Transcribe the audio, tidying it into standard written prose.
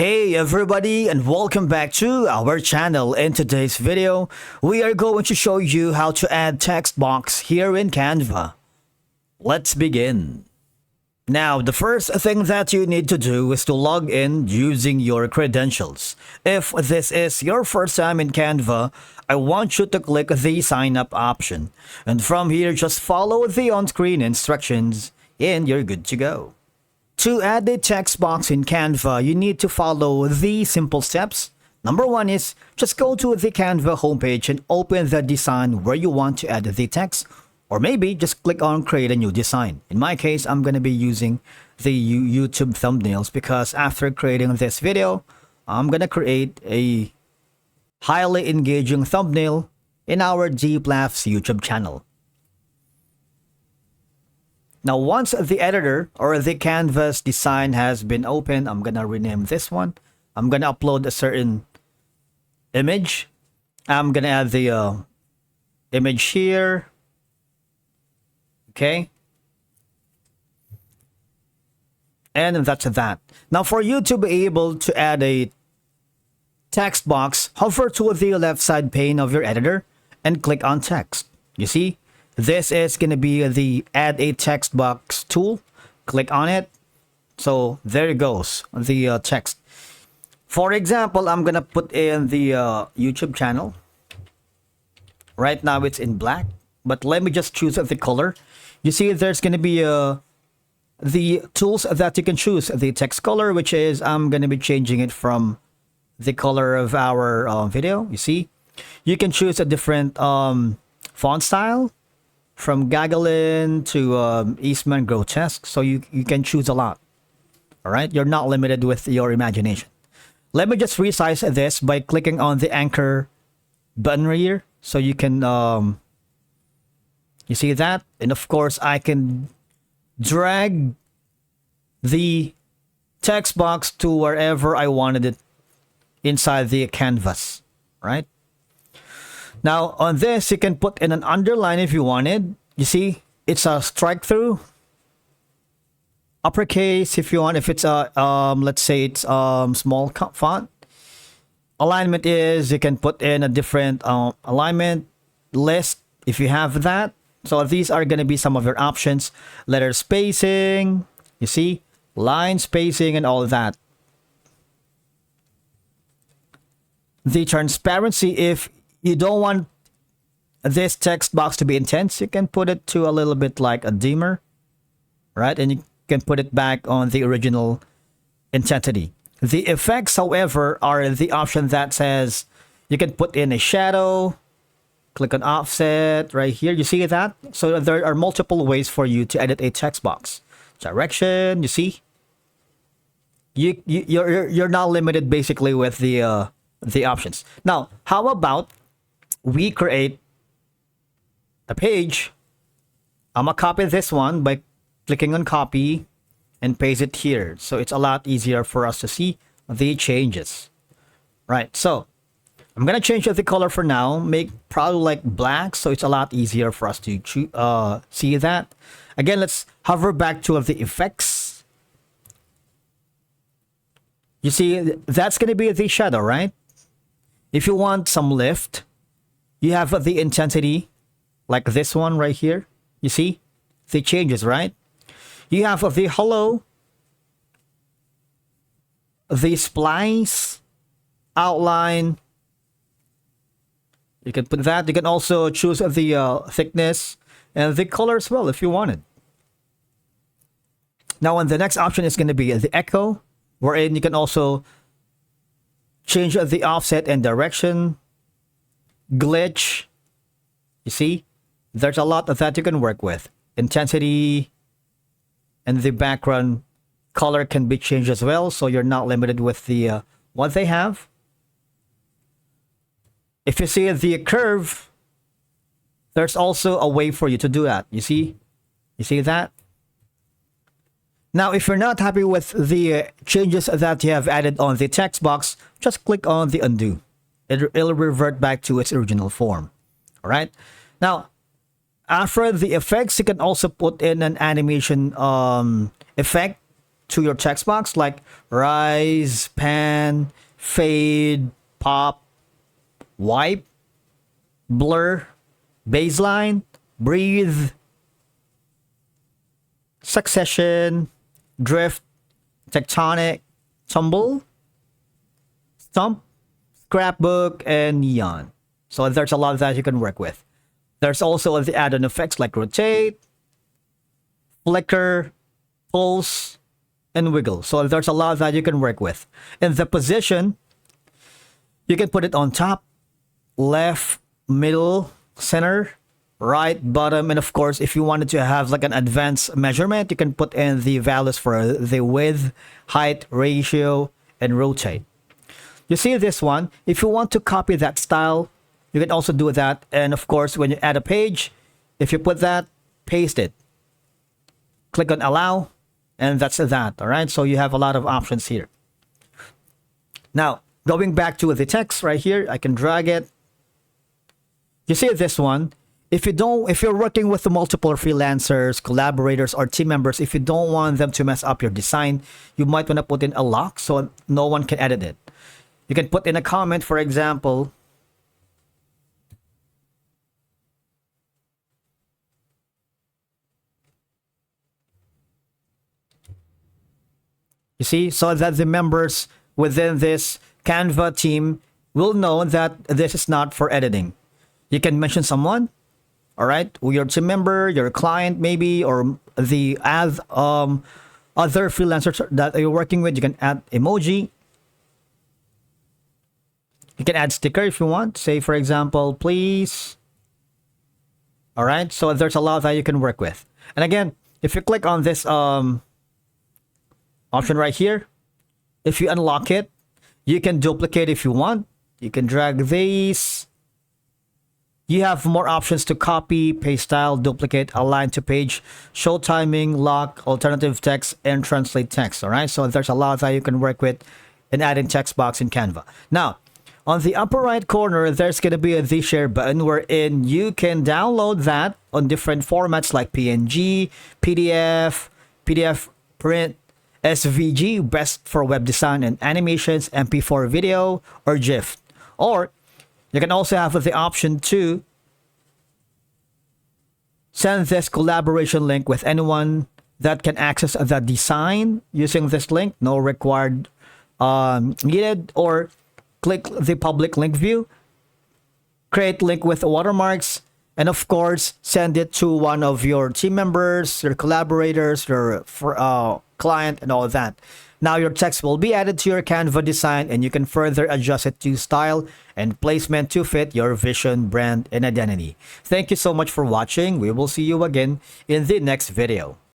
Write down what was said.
Hey everybody, and welcome back to our channel. In today's video, we are going to show you how to add text box here in Canva. Let's begin. Now, the first thing that you need to do is to log in using your credentials. If this is your first time in Canva, I want you to click the sign up option. And from here, just follow the on-screen instructions and you're good to go. To add a text box in Canva, you need to follow these simple steps. Number one is just go to the Canva homepage and open the design where you want to add the text, or maybe just click on create a new design. In my case, I'm going to be using the YouTube thumbnails because after creating this video, I'm going to create a highly engaging thumbnail in our Deep Laughs YouTube channel. Now, once the editor or the canvas design has been opened, I'm going to rename this one. I'm going to upload a certain image. I'm going to add the image here. Okay. And that's that. Now, for you to be able to add a text box, hover to the left side pane of your editor and click on text. You see? This is going to be the add a text box tool. Click on it. So there it goes, the text. For example, I'm going to put in the YouTube channel. Right now it's in black, but let me just choose the color. You see there's going to be the tools that you can choose. The text color, which is I'm going to be changing it from the color of our video. You see, you can choose a different font style. From Gagolin to Eastman Grotesque, so you can choose a lot. All right, you're not limited with your imagination. Let me just resize this by clicking on the anchor button right here, so you can you see that, and of course I can drag the text box to wherever I wanted it inside the canvas, right? Now, on this, you can put in an underline if you wanted. You see, it's a strike through. Uppercase if you want. If it's a, let's say it's small font. Alignment is, you can put in a different alignment list if you have that. So these are going to be some of your options. Letter spacing, you see, line spacing and all of that. The transparency, if you don't want this text box to be intense, you can put it to a little bit like a dimmer, right? And you can put it back on the original intensity. The effects, however, are the option that says you can put in a shadow, click on offset right here. You see that? So there are multiple ways for you to edit a text box. Direction, you see? You're not limited basically with the options. Now, how about we create a page? I'm gonna copy this one by clicking on copy and paste it here. So it's a lot easier for us to see the changes. Right, so I'm gonna change the color for now, make probably like black, so it's a lot easier for us to see that. Again, let's hover back to the effects. You see, that's gonna be the shadow, right? If you want some lift, you have the intensity, like this one right here. You see the changes, right? You have the hollow, the splice, outline. You can put that. You can also choose the thickness and the color as well if you wanted. Now, and the next option is going to be the echo, wherein you can also change the offset and direction. Glitch, you see, there's a lot of that you can work with. Intensity and the background color can be changed as well, so you're not limited with the what they have. If you see the curve, there's also a way for you to do that. You see that? Now, if you're not happy with the changes that you have added on the text box, just click on the undo. It'll revert back to its original form. All right. Now, after the effects, you can also put in an animation effect to your text box like rise, pan, fade, pop, wipe, blur, baseline, breathe, succession, drift, tectonic, tumble, stump, scrapbook, and neon. So there's a lot that you can work with. There's also the add-on effects like rotate, flicker, pulse, and wiggle. So there's a lot that you can work with. In the position, you can put it on top, left, middle, center, right, bottom, and of course, if you wanted to have like an advanced measurement, you can put in the values for the width, height, ratio, and rotate. You see this one, if you want to copy that style, you can also do that. And of course, when you add a page, if you put that, paste it. Click on allow, and that's that. All right, so you have a lot of options here. Now, going back to the text right here, I can drag it. You see this one, if you're working with multiple freelancers, collaborators, or team members, if you don't want them to mess up your design, you might want to put in a lock so no one can edit it. You can put in a comment, for example, you see, so that the members within this Canva team will know that this is not for editing. You can mention someone, all right, your team member, your client maybe, or the other freelancers that you're working with. You can add emoji. You can add sticker if you want. Say, for example, please. All right, so there's a lot that you can work with. And again, if you click on this option right here, if you unlock it, you can duplicate if you want. You can drag these. You have more options to copy, paste style, duplicate, align to page, show timing, lock, alternative text, and translate text. All right, so there's a lot that you can work with in adding text box in Canva. Now, on the upper right corner, there's going to be the share button wherein you can download that on different formats like PNG, PDF, PDF print, SVG, best for web design and animations, MP4 video, or GIF. Or you can also have the option to send this collaboration link with anyone that can access the design using this link. No required needed. Or click the public link view, create link with watermarks, and of course, send it to one of your team members, your collaborators, your client, and all of that. Now your text will be added to your Canva design, and you can further adjust it to style and placement to fit your vision, brand, and identity. Thank you so much for watching. We will see you again in the next video.